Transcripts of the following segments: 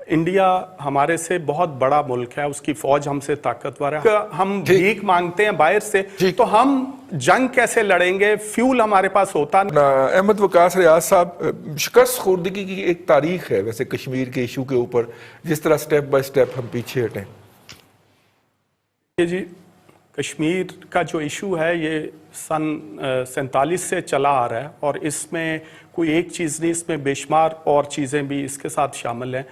India हमारे से बहुत बड़ा मुल्क है, उसकी फौज हमसे ताकतवर है, हम भीख मांगते हैं बाहर से, तो हम जंग कैसे लड़ेंगे? फ्यूल हमारे पास होता नहीं। अहमद वकास रियाज साहब, शिकस्त खुर्दगी की एक तारीख है वैसे कश्मीर के इशू के ऊपर, जिस तरह स्टेप बाय स्टेप हम पीछे हटें। जी, कश्मीर का जो इशू है ये सन 47 से चला आ रहा है और इसमें कोई एक चीज़ नहीं, इसमें बेशुमार और चीज़ें भी इसके साथ शामिल हैं।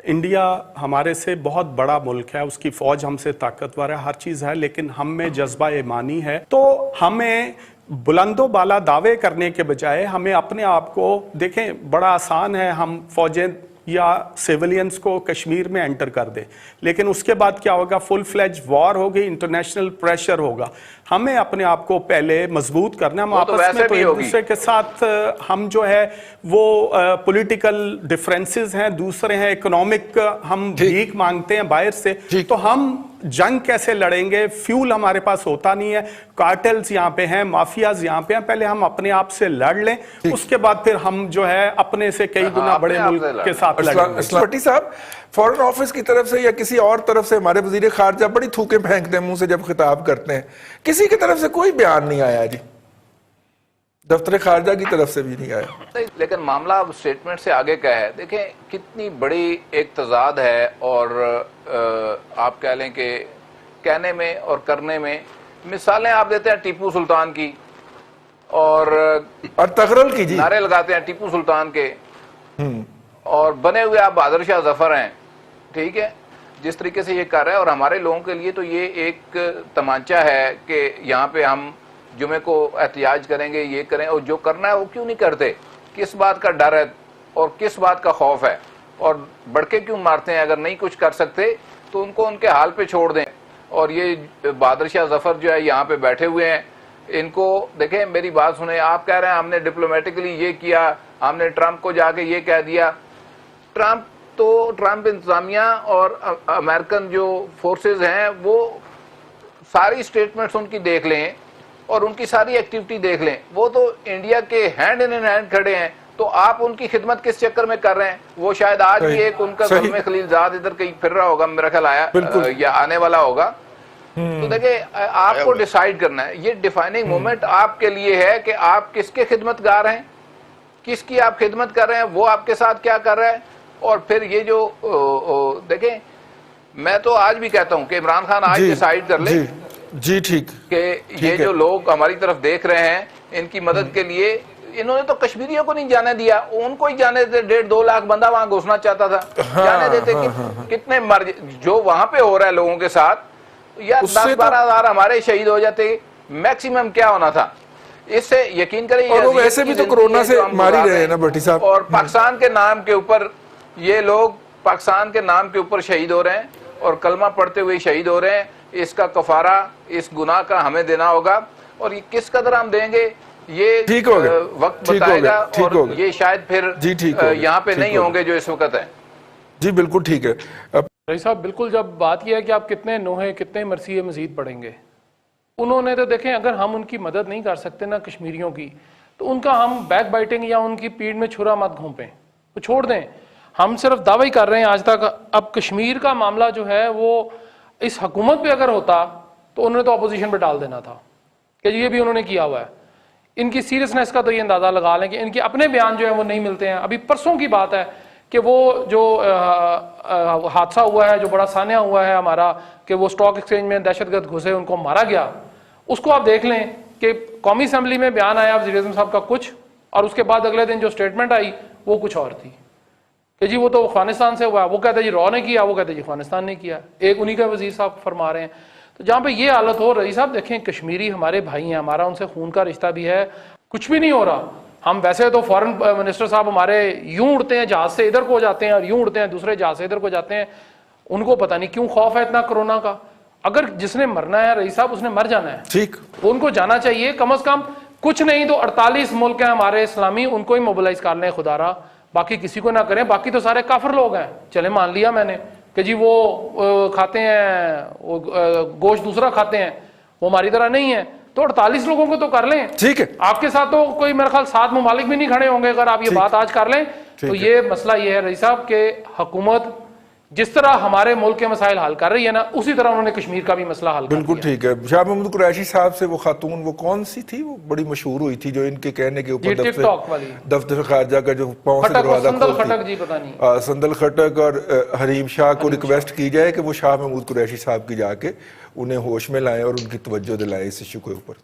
इंडिया हमारे से बहुत बड़ा मुल्क है, उसकी फ़ौज हमसे ताकतवर है, हर चीज़ है, लेकिन हम में जज्बा ईमानी है। तो हमें बुलंदो बाला दावे करने के बजाय हमें अपने आप को देखें, बड़ा आसान है हम फ़ौजें या सिविलियंस को कश्मीर में एंटर कर दे, लेकिन उसके बाद क्या होगा? फुल फ्लेज वॉर होगी, इंटरनेशनल प्रेशर होगा। हमें अपने आप को पहले मजबूत करना है। हम आपस में तो एक दूसरे के साथ हम जो है वो पॉलिटिकल डिफरेंसेस हैं, दूसरे हैं इकोनॉमिक, हम भीख मांगते हैं बाहर से, तो हम जंग कैसे लड़ेंगे? फ्यूल हमारे पास होता नहीं है, कार्टेल्स यहाँ पे हैं, माफियाज यहाँ पे हैं, पहले हम अपने आप से लड़ लें, उसके बाद फिर हम जो है अपने से कई गुना बड़े मुल्क के साथ लड़ेंगे। भट्टी साहब, फॉरेन ऑफिस की तरफ से या किसी और तरफ से हमारे वजीर खारजा बड़ी थूके फेंकते हैं मुंह से जब खिताब करते हैं, किसी की तरफ से कोई बयान नहीं आया जी, दफ्तर खारजा की तरफ से भी नहीं आया। लेकिन मामला अब स्टेटमेंट से आगे का है। देखें कितनी बड़ी एक तजाद है और आप कह लें कि कहने में और करने में। मिसालें आप देते हैं टीपू सुल्तान की और तगरल की, जी नारे लगाते हैं टीपू सुल्तान के, और बने हुए आप बहादुर शाह जफर हैं, ठीक है, जिस तरीके से ये कर रहा है। और हमारे लोगों के लिए तो ये एक तमांचा है कि यहाँ पे हम जुमे को एहतियाज करेंगे, ये करें, और जो करना है वो क्यों नहीं करते? किस बात का डर है और किस बात का खौफ है? और बड़के क्यों मारते हैं? अगर नहीं कुछ कर सकते तो उनको उनके हाल पे छोड़ दें। और ये बहादुर शाह जफर जो है यहाँ पे बैठे हुए हैं, इनको देखें, मेरी बात सुने। आप कह रहे हैं हमने डिप्लोमेटिकली ये किया, हमने ट्रंप को जाके ये कह दिया। ट्रंप इंतजामिया और अमेरिकन जो फोर्सेज हैं वो सारी स्टेटमेंट्स उनकी देख लें और उनकी सारी एक्टिविटी देख लें, वो तो इंडिया के हैंड इन हैंड खड़े हैं। तो आप उनकी खिदमत किस चक्कर में कर रहे हैं? वो शायद आज भी एक उनका ज़ुल्म खलीलजाद इधर कहीं फिर रहा होगा, मेरा ख्याल आया या आने वाला होगा। तो देखिए, आपको डिसाइड करना है, ये डिफाइनिंग मोमेंट आपके लिए है कि आप किसके खिदमतगार हैं, किसकी आप खिदमत कर रहे हैं, वो आपके साथ क्या कर रहा है। और फिर ये जो देखें, मैं तो आज भी कहता हूं कि इमरान खान आज डिसाइड कर ले जी ठीक कि ये जो लोग हमारी तरफ देख रहे हैं, इनकी मदद के लिए इन्होंने तो कश्मीरियों को नहीं जाने दिया, उनको ही जाने देते। 1.5-2 लाख बंदा वहां घुसना चाहता था, जाने देते। कितने मर जो वहां पे हो रहा है लोगों के साथ, या 10-12 हजार हमारे शहीद हो जाते, मैक्सिमम क्या होना था। इससे यकीन करें, और वैसे भी तो कोरोना से मार ही रहे हैं ना भट्टी साहब। और पाकिस्तान के नाम के ऊपर ये लोग पाकिस्तान के नाम के ऊपर शहीद हो रहे हैं और कलमा पढ़ते हुए शहीद हो रहे हैं। इसका कफारा इस गुनाह का हमें देना होगा, और ये किस कदर हम देंगे ये वक्त बताएगा। और ये शायद फिर यहाँ पे नहीं होंगे जो इस वक्त है। जी बिल्कुल ठीक है रईस साहब। बिल्कुल, जब बात किया है कि आप कितने नोहे कितने मरसिए मजीद पढ़ेंगे, उन्होंने तो देखें, अगर हम उनकी मदद नहीं कर सकते ना कश्मीरियों की, तो उनका हम बैक बाइटिंग या उनकी पीठ में छुरा मत घोंपें, तो छोड़ दें। हम सिर्फ दावा ही कर रहे हैं आज तक। अब कश्मीर का मामला जो है वो इस हुकूमत पे अगर होता तो उन्होंने तो अपोजिशन पे डाल देना था, कि ये भी उन्होंने किया हुआ है। इनकी सीरियसनेस का तो ये अंदाज़ा लगा लें कि इनके अपने बयान जो है वो नहीं मिलते हैं। अभी परसों की बात है कि वो जो हादसा हुआ है, जो बड़ा सान्या हुआ है हमारा, कि वो स्टॉक एक्सचेंज में दहशतगर्द घुसे, उनको मारा गया, उसको आप देख लें कि कौमी असम्बली में बयान आया वज़ीर-ए-आज़म साहब का कुछ, और उसके बाद अगले दिन जो स्टेटमेंट आई वो कुछ और थी कि जी वो तो अफगानिस्तान से हुआ। वो कहते जी रॉ ने किया, वो कहते जी अफगानिस्तान ने किया। एक उन्हीं का वजीर साहब फरमा रहे हैं। तो जहाँ पे ये हालत हो रही साहब, देखें कश्मीरी हमारे भाई हैं, हमारा उनसे खून का रिश्ता भी है, कुछ भी नहीं हो रहा। हम वैसे तो फॉरेन मिनिस्टर साहब हमारे यूं उड़ते हैं जहाज से इधर को जाते हैं और यूं उड़ते हैं दूसरे जहाज से इधर को जाते हैं। उनको पता नहीं क्यों खौफ है इतना कोरोना का। अगर जिसने मरना है रईस साहब, उसने मर जाना है, ठीक, उनको जाना चाहिए। कम से कम कुछ नहीं तो 48 मुल्क हैं हमारे इस्लामी, उनको ही मोबिलाइज कर लें खुदारा, बाकी किसी को ना करें। बाकी तो सारे काफिर लोग हैं। चले मान लिया मैंने कि जी वो खाते हैं, वो गोश्त दूसरा खाते हैं, वो हमारी तरह नहीं है, तो 48 लोगों को तो कर लें, ठीक है। आपके साथ तो कोई मेरे ख्याल 7 ममालिक भी नहीं खड़े होंगे अगर आप ये बात आज कर लें। तो ये मसला ये है रईस साहब के हुकूमत जिस तरह हमारे मुल्क के मसाइल हल कर रही है ना, उसी तरह उन्होंने कश्मीर का भी मसला हल कर बिल्कुल दिया। ठीक है। शाह महमूद कुरैशी साहब से वो खातून, वो कौन सी थी, वो बड़ी मशहूर हुई थी जो इनके कहने के ऊपर जी, टिकटॉक वाली। दफ्तर खारजा का जो पांव से खटक, दरवाजा संदल खोलती, खटक जी, पता नहीं। संदल खटक और हरीम शाह को रिक्वेस्ट की जाए कि वो शाह महमूद कुरैशी साहब की जाके उन्हें होश में लाएं और उनकी तवज्जो दिलाएं इस इशू के ऊपर।